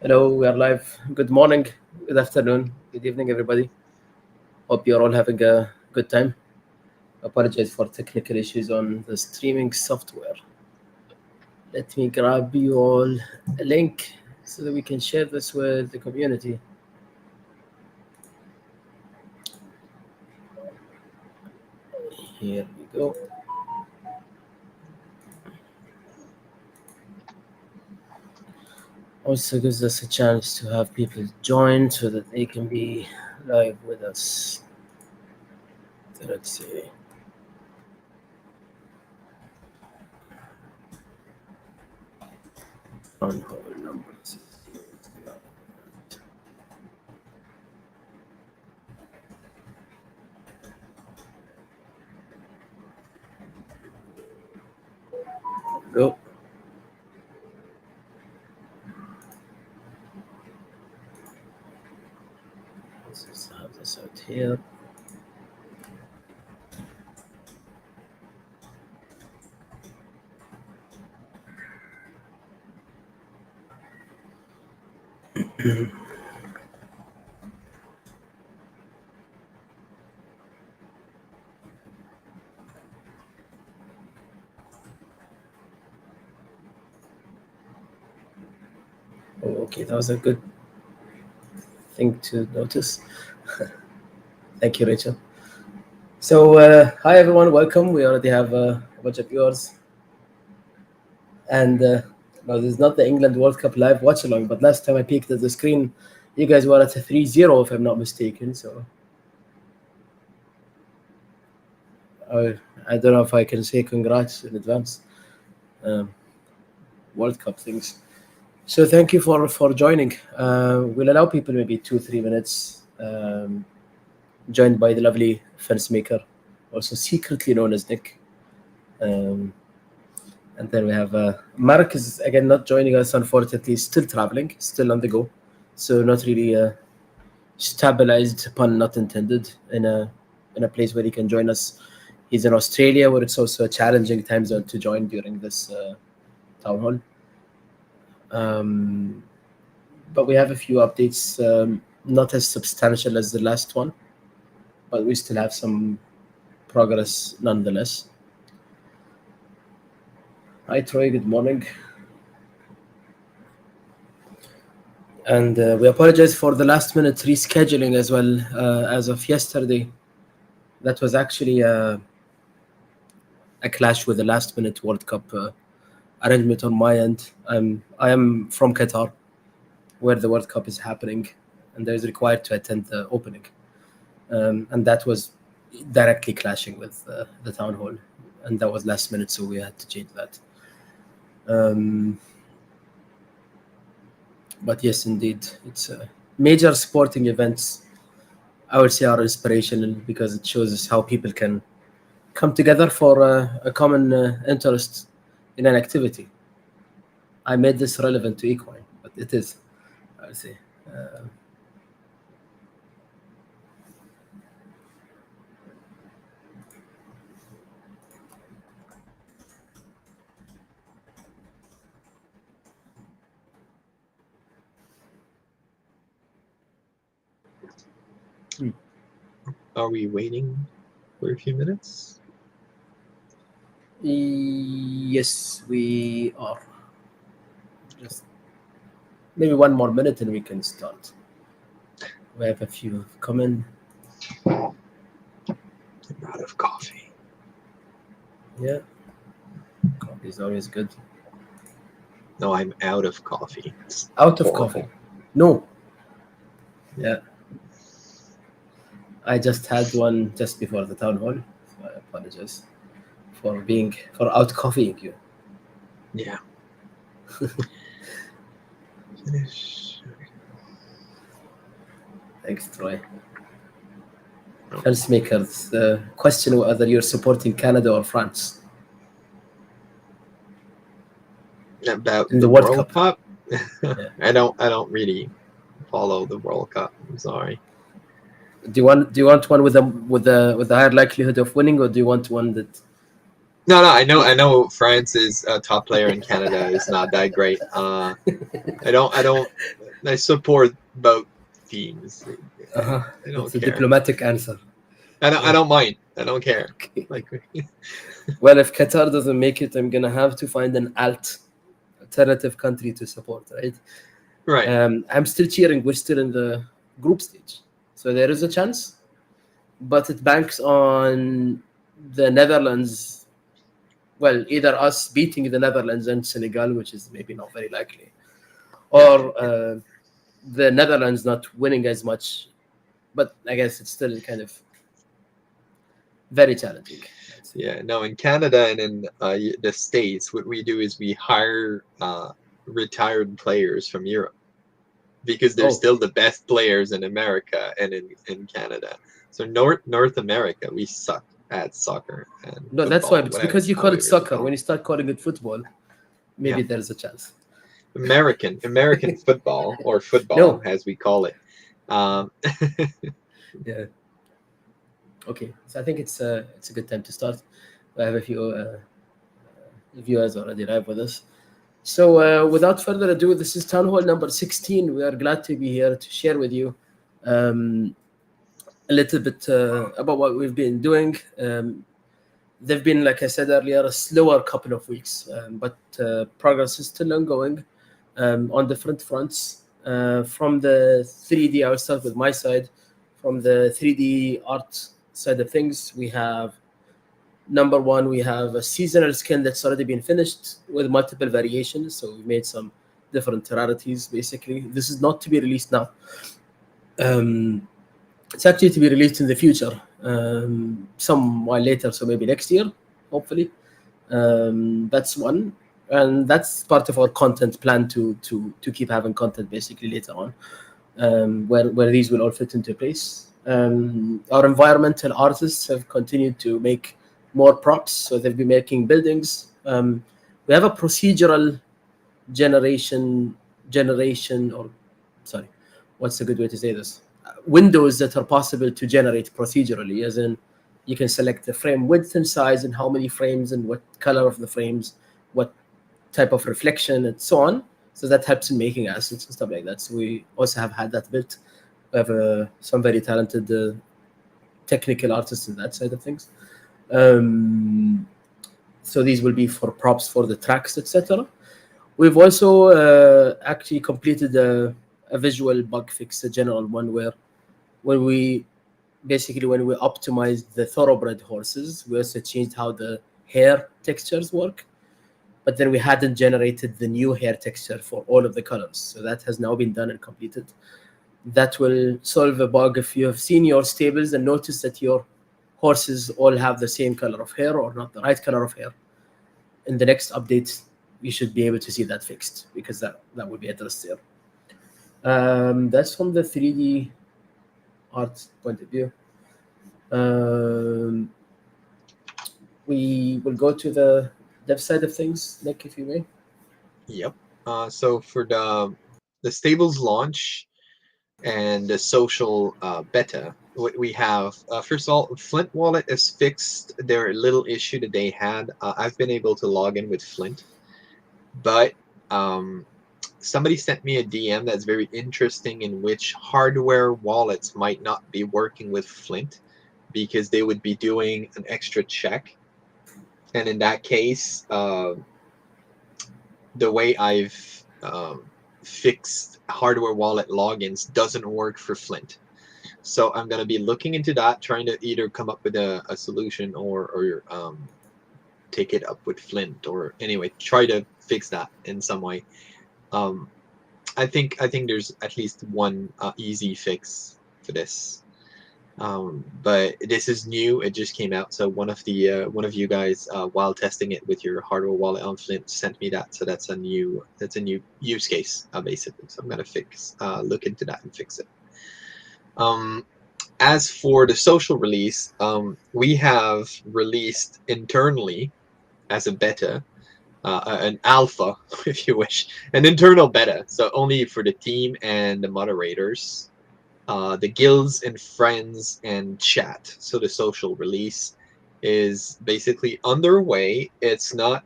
Hello, we are live. Good morning, good afternoon, good evening, everybody. Hope you're all having a good time. Apologize for technical issues on the streaming software. Let me grab you all a link so that we can share this with the community. Here we go. Also gives us a chance to have people join so that they can be live with us. So let's see. On hold number 16. Go. Let's just have this out here. Oh, okay, that was a good thing to notice. Thank you, Rachel. So, hi everyone, welcome. We already have a bunch of viewers. And no, this is not the England World Cup live watch along, but last time I peeked at the screen, you guys were at a 3-0, if I'm not mistaken. So, I don't know if I can say congrats in advance. World Cup things. So, thank you for joining. We'll allow people maybe 2-3 minutes. Joined by the lovely fence maker, also secretly known as Nick. And then we have Mark is again not joining us, unfortunately, still traveling, still on the go. So not really stabilized, pun not intended, in a place where he can join us. He's in Australia, where it's also a challenging time zone to join during this town hall. But we have a few updates, not as substantial as the last one, but we still have some progress nonetheless. Hi, Troy. Good morning. And we apologize for the last-minute rescheduling as well. As of yesterday, that was actually a clash with the last-minute World Cup arrangement on my end. I am from Qatar, where the World Cup is happening, and there is required to attend the opening. And that was directly clashing with the town hall, and that was last minute, so we had to change that. But yes, indeed, it's major sporting events. I would say are inspirational because it shows us how people can come together for a common interest in an activity. I made this relevant to equine, but it is, I would say. Are we waiting for a few minutes? Yes, we are. Just maybe one more minute and we can start. We have a few coming. I'm out of coffee. Yeah. Coffee is always good. No, I'm out of coffee. It's Out of horrible. coffee. No. Yeah. I just had one just before the town hall. So I apologize for out coffeeing you. Yeah. Finish. Thanks, Troy. Fence makers, the question whether you're supporting Canada or France About in the the World World Cup. Cup? Yeah. I don't really follow the World Cup. I'm sorry. Do you want one with the higher likelihood of winning, or do you want one that? No, I know France's top player in Canada is not that great. I don't I support both teams. Uh-huh. I don't That's a care. diplomatic answer. I don't mind. I don't care. Okay. Like, Well, if Qatar doesn't make it, I'm gonna have to find an alternative country to support, right? right. I'm still cheering. We're still in the group stage, so there is a chance, but it banks on the Netherlands. Well, either us beating the Netherlands and Senegal, which is maybe not very likely, Yeah. or the Netherlands not winning as much. But I guess it's still kind of very challenging. I'd say. Yeah. No, in Canada and in the States, what we do is we hire retired players from Europe because they're Oh, still the best players in America and in Canada. So North America, we suck at soccer and no, that's why. football, It's whatever, because you call it however you soccer. call When it. you start calling it football, Yeah. maybe there's a chance. American football, or football No. as we call it. Um, Yeah. Okay. So I think it's a good time to start. I have a few viewers already live with us. So without further ado, this is Town Hall number 16. We are glad to be here to share with you um, a little bit about what we've been doing. They've been, like I said earlier, a slower couple of weeks, but progress is still ongoing on different fronts. From the 3D, I'll start with my side. From the 3D art side of things, we have number one, we have a seasonal skin that's already been finished with multiple variations. So we made some different rarities, basically. This is not to be released now. Um, it's actually to be released in the future, some while later, so maybe next year, hopefully. That's one, and that's part of our content plan to keep having content basically later on, where these will all fit into place. Our environmental artists have continued to make more props, so they've been making buildings. We have a procedural generation, or sorry, what's a good way to say this? Windows that are possible to generate procedurally, as in you can select the frame width and size and how many frames and what color of the frames, what type of reflection and so on. So that helps in making assets and stuff like that. So we also have had that built. We have some very talented technical artists in that side of things. So these will be for props for the tracks, etc. We've also actually completed a visual bug fix, a general one, where when we optimized the thoroughbred horses, we also changed how the hair textures work. But then we hadn't generated the new hair texture for all of the colors. So that has now been done and completed. That will solve a bug if you have seen your stables and noticed that your horses all have the same color of hair or not the right color of hair. In the next update, you should be able to see that fixed because that will be addressed there. That's from the 3D art point of view. We will go to the dev side of things, Nick, if you may. Yep. So for the stables launch and the social beta, what we have, first of all, Flint Wallet is fixed their little issue that they had. I've been able to log in with Flint, but somebody sent me a DM that's very interesting, in which hardware wallets might not be working with Flint because they would be doing an extra check. And in that case, the way I've fixed hardware wallet logins doesn't work for Flint. So I'm going to be looking into that, trying to either come up with a solution or take it up with Flint, or anyway, try to fix that in some way. I think there's at least one easy fix for this. But this is new. It just came out. So one of you guys, while testing it with your hardware wallet on Flint, sent me that. So that's a new use case, basically. So I'm gonna look into that and fix it. As for the social release, we have released internally as a beta, an alpha, if you wish, an internal beta. So only for the team and the moderators. The guilds and friends and chat. So the social release is basically underway. It's not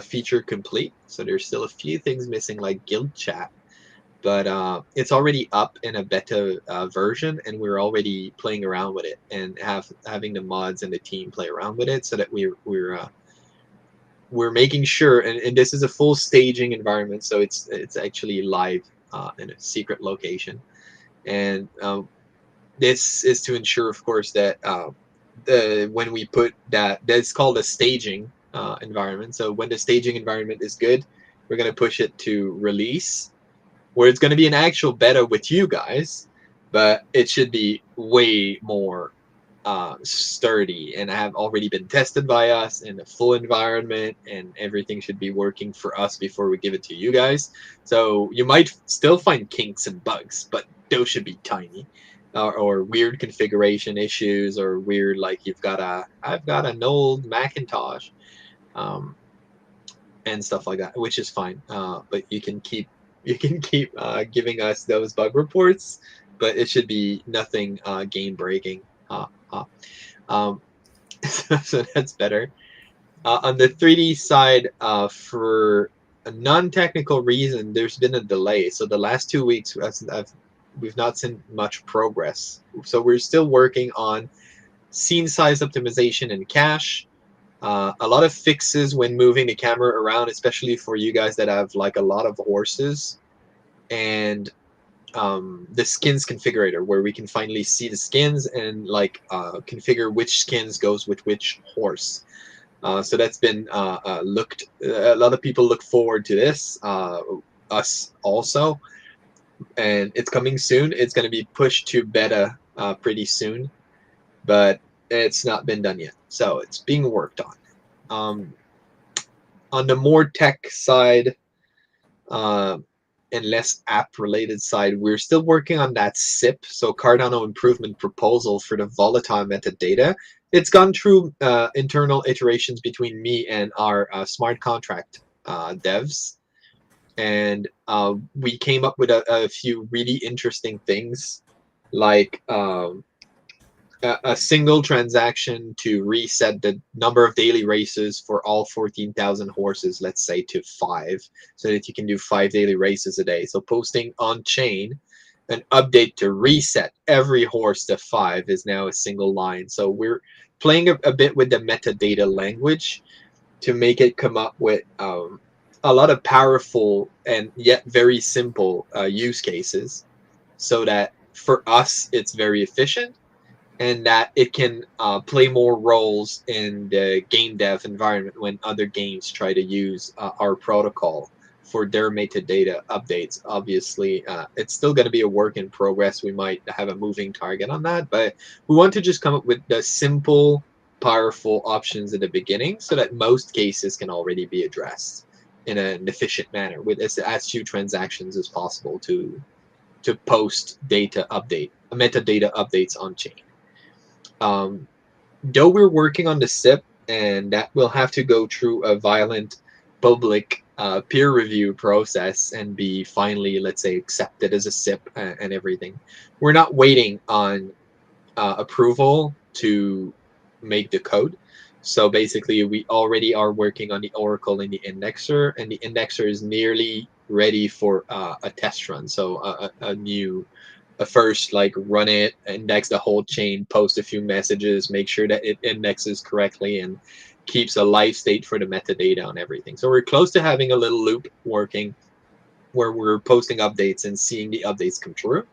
feature complete, so there's still a few things missing, like guild chat. but it's already up in a beta version, and we're already playing around with it and having the mods and the team play around with it, so that we're making sure, and this is a full staging environment, so it's actually live in a secret location, and this is to ensure, of course, that when we put that's called a staging environment. So when the staging environment is good, we're going to push it to release, where it's going to be an actual beta with you guys, but it should be way more sturdy and have already been tested by us in a full environment, and everything should be working for us before we give it to you guys. So you might still find kinks and bugs, but those should be tiny. Or weird configuration issues, or weird, like I've got an old Macintosh, and stuff like that, which is fine. But you can keep giving us those bug reports, but it should be nothing game breaking. So that's better. On the 3D side, for a non-technical reason, there's been a delay. So the last 2 weeks, we've not seen much progress. So we're still working on scene size optimization and cache. A lot of fixes when moving the camera around, especially for you guys that have like a lot of horses, and the skins configurator, where we can finally see the skins and like configure which skins goes with which horse. So that's been looked. A lot of people look forward to this. Us also, and it's coming soon. It's going to be pushed to beta pretty soon, but it's not been done yet. So it's being worked on. On the more tech side, and less app-related side, we're still working on that SIP, so Cardano Improvement Proposal for the volatile metadata. It's gone through internal iterations between me and our smart contract devs, and we came up with a few really interesting things, like a single transaction to reset the number of daily races for all 14,000 horses, let's say, to 5, so that you can do 5 daily races a day. So posting on chain an update to reset every horse to 5 is now a single line. So we're playing a bit with the metadata language to make it come up with a lot of powerful and yet very simple use cases, so that for us it's very efficient, and that it can play more roles in the game dev environment when other games try to use our protocol for their metadata updates. Obviously, it's still going to be a work in progress. We might have a moving target on that, but we want to just come up with the simple, powerful options at the beginning, so that most cases can already be addressed in an efficient manner with as few transactions as possible to post metadata updates on chain. Though we're working on the SIP, and that will have to go through a violent public peer review process and be finally, let's say, accepted as a SIP and everything. We're not waiting on approval to make the code. So basically, we already are working on the Oracle and the indexer, and the indexer is nearly ready for a test run. So first, like, run it, index the whole chain, post a few messages, make sure that it indexes correctly, and keeps a live state for the metadata on everything. So we're close to having a little loop working where we're posting updates and seeing the updates come through.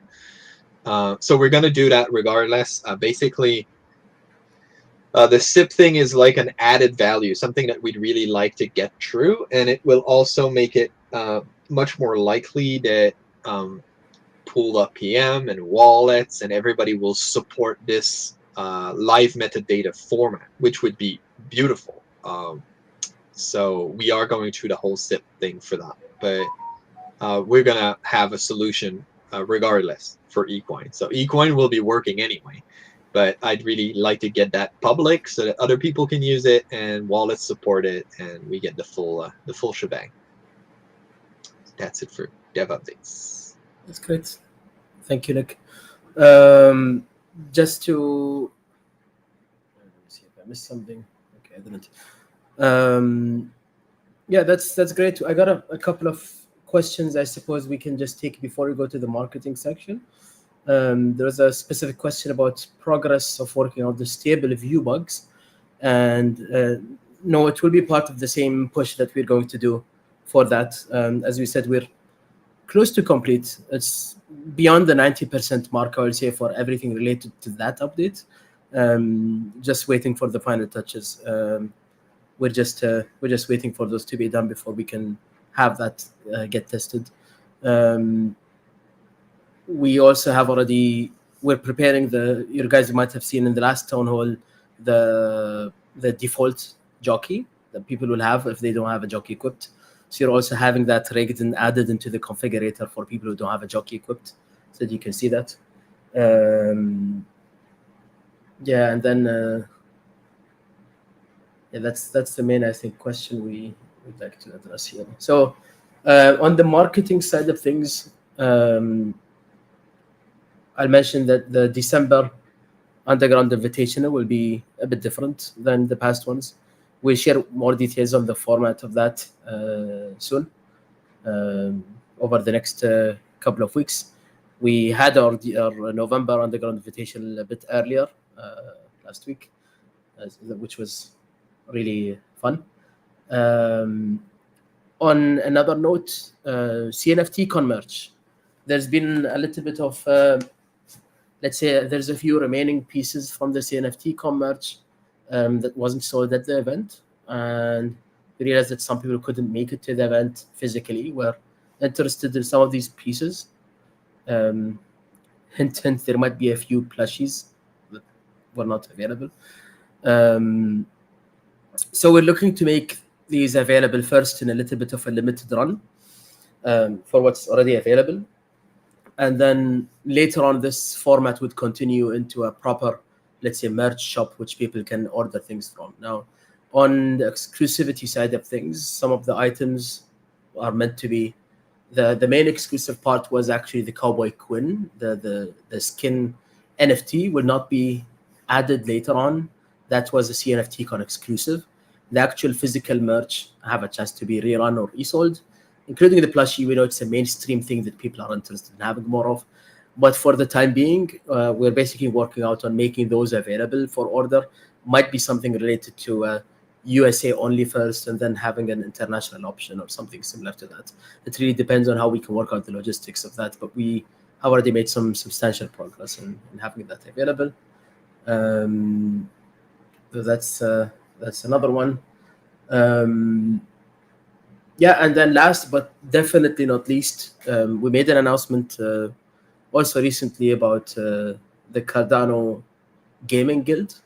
So we're going to do that regardless. Basically, the SIP thing is like an added value, something that we'd really like to get through, and it will also make it much more likely that pool PM and wallets and everybody will support this live metadata format, which would be beautiful. So we are going through the whole SIP thing for that, but we're gonna have a solution regardless for eCoin. So eCoin will be working anyway, but I'd really like to get that public so that other people can use it and wallets support it, and we get the full shebang. That's it for dev updates. That's great. Thank you, Nick. Just to let me see if I missed something. Okay, I didn't. Yeah, that's great. I got a couple of questions I suppose we can just take before we go to the marketing section. There's a specific question about progress of working on the stable view bugs. And no, it will be part of the same push that we're going to do for that. As we said, we're close to complete. It's beyond the 90% mark, I would say, for everything related to that update. Just waiting for the final touches. We're just waiting for those to be done before we can have that get tested. We also have already, we're preparing you guys might have seen in the last town hall, the default jockey that people will have if they don't have a jockey equipped. So you're also having that rigged and added into the configurator for people who don't have a jockey equipped, so that you can see that. Yeah, and then yeah, that's the main, I think, question we would like to address here. So on the marketing side of things, I'll mention that the December Underground Invitational will be a bit different than the past ones. We'll share more details on the format of that soon, over the next couple of weeks. We had our November Underground Invitational a bit earlier last week, which was really fun. On another note, CNFT-Con merch. There's been a little bit of, let's say, there's a few remaining pieces from the CNFT-Con merch that wasn't sold at the event, and we realized that some people couldn't make it to the event physically, were interested in some of these pieces. Hint, hint, there might be a few plushies that were not available. So we're looking to make these available first in a little bit of a limited run for what's already available. And then later on, this format would continue into a proper, let's say, merch shop, which people can order things from. Now, on the exclusivity side of things, some of the items are meant to be, the main exclusive part was actually the Cowboy Quinn. The skin NFT will not be added later on. That was a CNFT-Con exclusive. The actual physical merch have a chance to be rerun or resold, including the plushie. We know it's a mainstream thing that people are interested in having more of. But for the time being, we're basically working out on making those available for order. Might be something related to USA only first, and then having an international option or something similar to that. It really depends on how we can work out the logistics of that. But we have already made some substantial progress in having that available. So that's another one. Yeah, and then last but definitely not least, we made an announcement also recently about the Cardano Gaming Guild.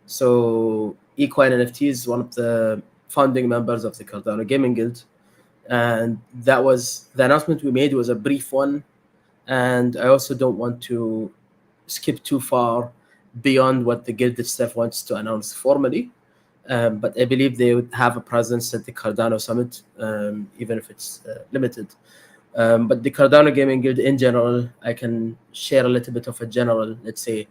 So Equine NFT is one of the founding members of the Cardano Gaming Guild, and that was the announcement we made was a brief one, and I also don't want to skip too far beyond what the guild itself wants to announce formally. But I believe they would have a presence at the Cardano Summit, even if it's limited. But the Cardano Gaming Guild in general, I can share a little bit of a general, let's say,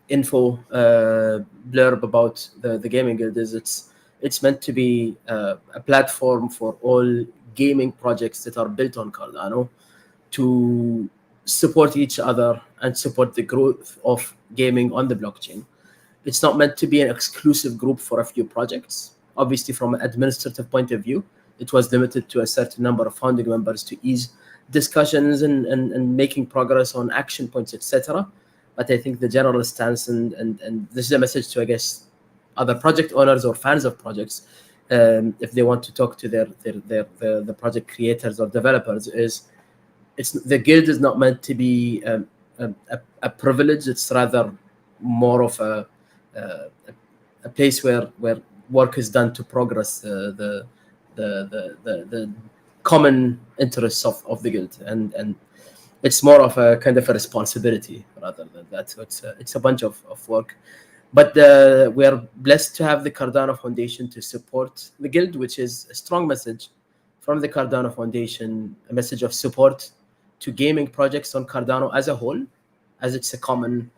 info blurb about the Gaming Guild. It's meant to be a platform for all gaming projects that are built on Cardano to support each other and support the growth of gaming on the blockchain. It's not meant to be an exclusive group for a few projects. Obviously, from an administrative point of view, it was limited to a certain number of founding members to ease discussions and making progress on action points, etc. But I think the general stance, and this is a message to, I guess, other project owners or fans of projects, if they want to talk to the project creators or developers, is the guild is not meant to be a privilege. It's rather more of a place where work is done to progress the common interests of the guild, and it's more of a kind of a responsibility rather than that. So it's a bunch of work, but we are blessed to have the Cardano Foundation to support the guild, which is a strong message from the Cardano Foundation, a message of support to gaming projects on Cardano as a whole, as it's a common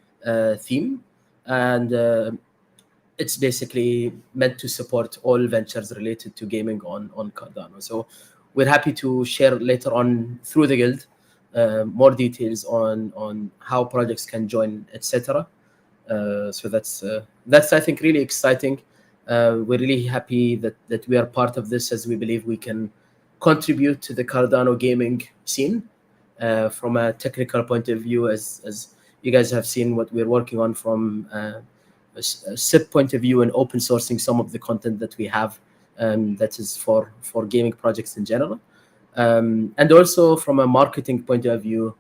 theme, and it's basically meant to support all ventures related to gaming on Cardano. So we're happy to share later on through the guild more details on how projects can join, etc. So that's I think really exciting. We're really happy that we are part of this, as we believe we can contribute to the Cardano gaming scene from a technical point of view, as you guys have seen what we're working on from a SIP point of view and open sourcing some of the content that we have that is for gaming projects in general. And also from a marketing point of view,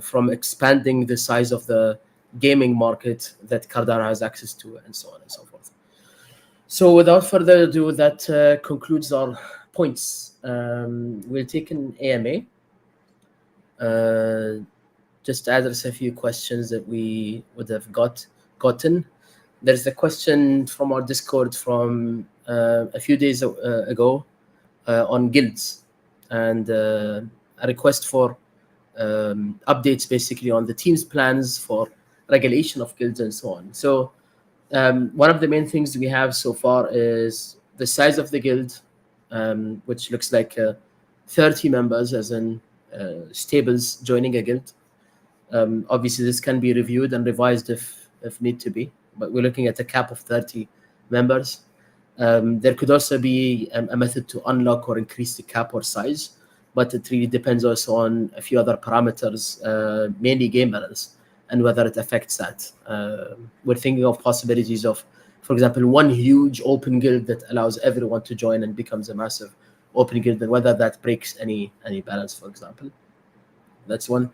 from expanding the size of the gaming market that Cardano has access to, and so on and so forth. So without further ado, that concludes our points. We'll take an AMA. Just to address a few questions that we would have gotten. There's a question from our Discord from a few days ago on guilds, and a request for updates basically on the team's plans for regulation of guilds and so on. So one of the main things we have so far is the size of the guild, which looks like 30 members, as in stables joining a guild. Obviously, this can be reviewed and revised if need to be, but we're looking at a cap of 30 members. There could also be a method to unlock or increase the cap or size, but it really depends also on a few other parameters, mainly game balance, and whether it affects that. We're thinking of possibilities of, for example, one huge open guild that allows everyone to join and becomes a massive open guild, and whether that breaks any balance, for example. That's one.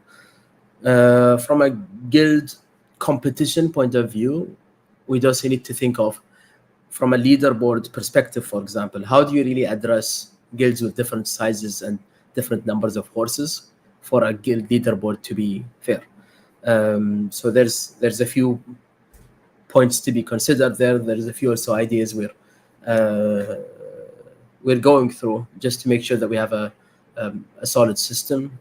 From a guild competition point of view, we also need to think of, from a leaderboard perspective, for example, how do you really address guilds with different sizes and different numbers of horses for a guild leaderboard to be fair? So there's a few points to be considered there. There's a few also ideas we're going through just to make sure that we have a solid system.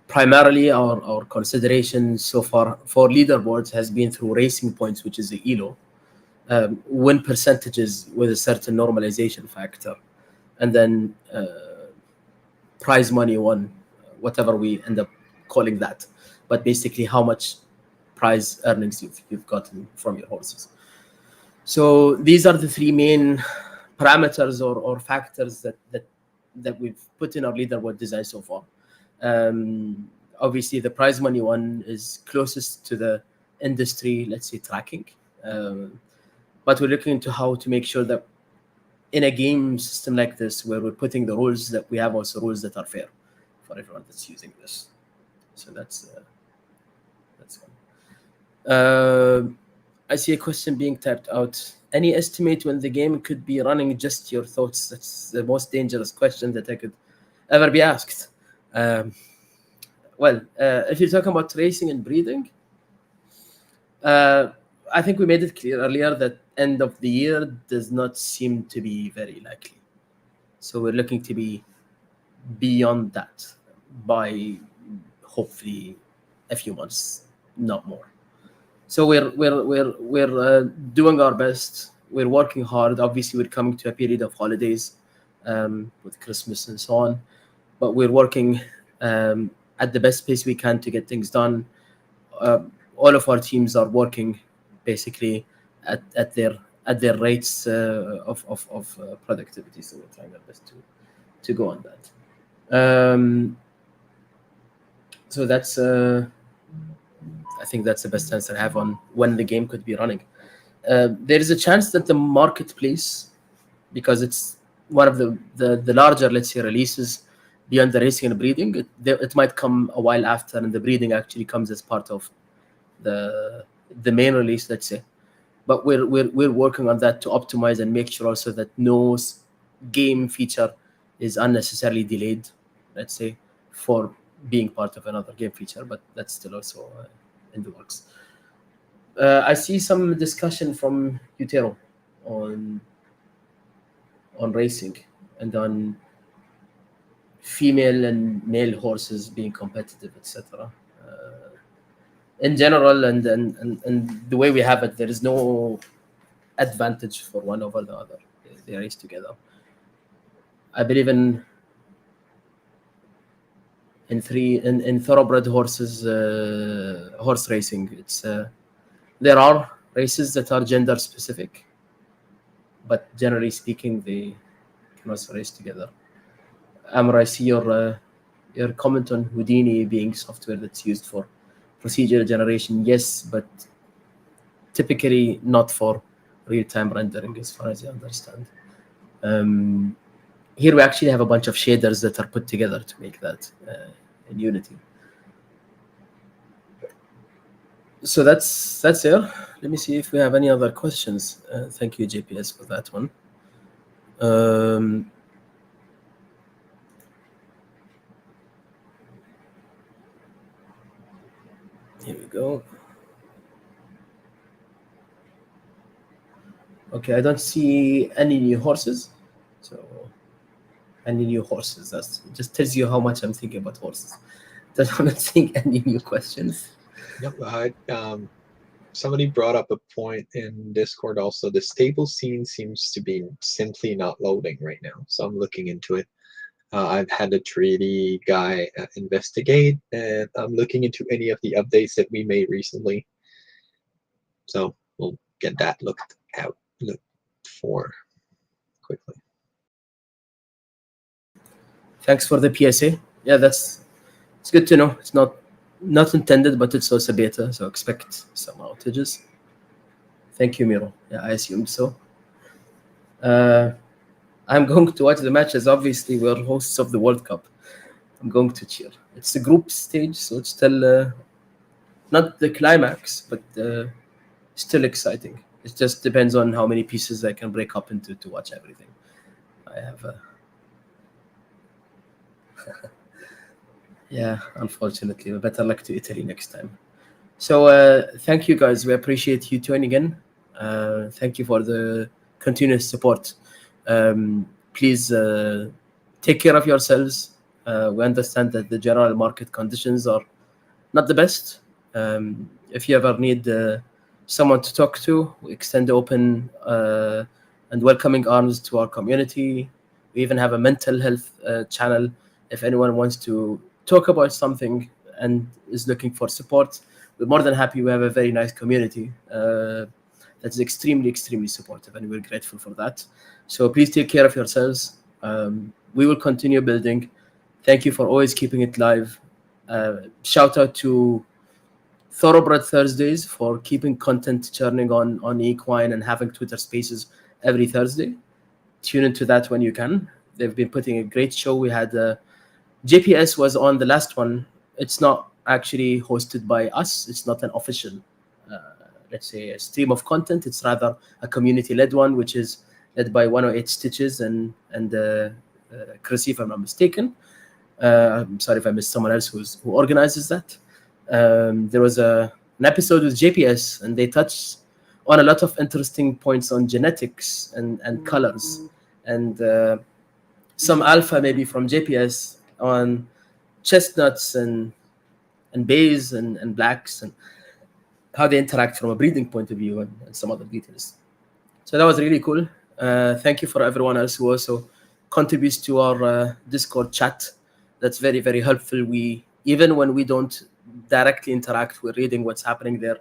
Primarily, our consideration so far for leaderboards has been through racing points, which is the ELO, win percentages with a certain normalization factor, and then prize money won, whatever we end up calling that, but basically how much prize earnings you've gotten from your horses. So these are the three main parameters or factors that we've put in our leaderboard design so far. Obviously, the prize money one is closest to the industry, let's say, tracking. But we're looking into how to make sure that in a game system like this, where we're putting the rules, that we have also rules that are fair for everyone that's using this. So that's one. I see a question being typed out. Any estimate when the game could be running? Just your thoughts. That's the most dangerous question that I could ever be asked. Well, if you're talking about racing and breeding, I think we made it clear earlier that end of the year does not seem to be very likely. So we're looking to be beyond that by hopefully a few months, not more. So we're doing our best. We're working hard. Obviously, we're coming to a period of holidays with Christmas and so on, but we're working at the best pace we can to get things done. All of our teams are working basically at their rates of productivity. So we're trying our best to go on that. So that's I think that's the best answer I have on when the game could be running. There is a chance that the marketplace, because it's one of the larger, let's say, releases beyond the racing and breeding, it might come a while after, and the breeding actually comes as part of the main release, let's say. But we're working on that to optimize and make sure also that no game feature is unnecessarily delayed, let's say, for being part of another game feature. But that's still also in the works. I see some discussion from Utero on racing and on female and male horses being competitive, etc. In general, and the way we have it, there is no advantage for one over the other. They race together. I believe in thoroughbred horses, horse racing. It's there are races that are gender specific, but generally speaking, they can also race together. Amr, I see your comment on Houdini being software that's used for procedural generation. Yes, but typically not for real-time rendering, as far as I understand. Here we actually have a bunch of shaders that are put together to make that in Unity. So that's there. Let me see if we have any other questions. Thank you, JPS, for that one. Here we go. Okay, I don't see any new horses. So any new horses. That just tells you how much I'm thinking about horses. I'm not seeing any new questions. Yep. Somebody brought up a point in Discord also. The stable scene seems to be simply not loading right now, so I'm looking into it. I've had the 3D guy investigate, and I'm looking into any of the updates that we made recently. So we'll get that looked for quickly. Thanks for the PSA. Yeah, it's good to know. It's not intended, but it's also beta, so expect some outages. Thank you, Miro. Yeah, I assumed so. I'm going to watch the matches. Obviously, we're hosts of the World Cup. I'm going to cheer. It's the group stage, so it's still not the climax, but still exciting. It just depends on how many pieces I can break up into to watch everything. I have yeah, unfortunately, better luck to Italy next time. So thank you, guys. We appreciate you tuning in. Thank you for the continuous support. Please take care of yourselves. We understand that the general market conditions are not the best. If you ever need someone to talk to, we extend open and welcoming arms to our community. We even have a mental health channel. If anyone wants to talk about something and is looking for support, we're more than happy. We have a very nice community that's extremely, extremely supportive, and we're grateful for that. So please take care of yourselves. We will continue building. Thank you for always keeping it live. Shout out to Thoroughbred Thursdays for keeping content churning on Equine and having Twitter Spaces every Thursday. Tune into that when you can. They've been putting a great show. We had JPS was on the last one. It's not actually hosted by us. It's not an official, let's say, a stream of content. It's rather a community-led one, which is led by 108 Stitches and Chris, if I'm not mistaken. I'm sorry if I missed someone else who organizes that. There was an episode with JPS, and they touched on a lot of interesting points on genetics and colors, and some alpha maybe from JPS on chestnuts and bays and blacks and how they interact from a breeding point of view and some other details. So that was really cool. Thank you for everyone else who also contributes to our Discord chat. That's very, very helpful. Even when we don't directly interact, we're reading what's happening there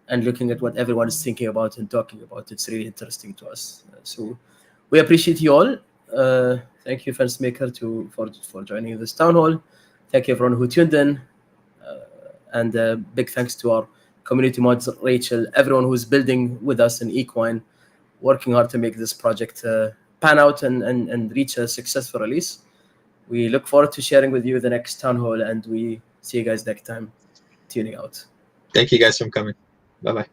and looking at what everyone is thinking about and talking about. It's really interesting to us. So we appreciate you all. Thank you, Fensmaker, for joining this town hall. Thank you, everyone who tuned in. And big thanks to our community mods, Rachel, everyone who's building with us in Equine, working hard to make this project pan out and reach a successful release. We look forward to sharing with you the next town hall, and we see you guys next time. Tuning out. Thank you guys for coming. Bye-bye.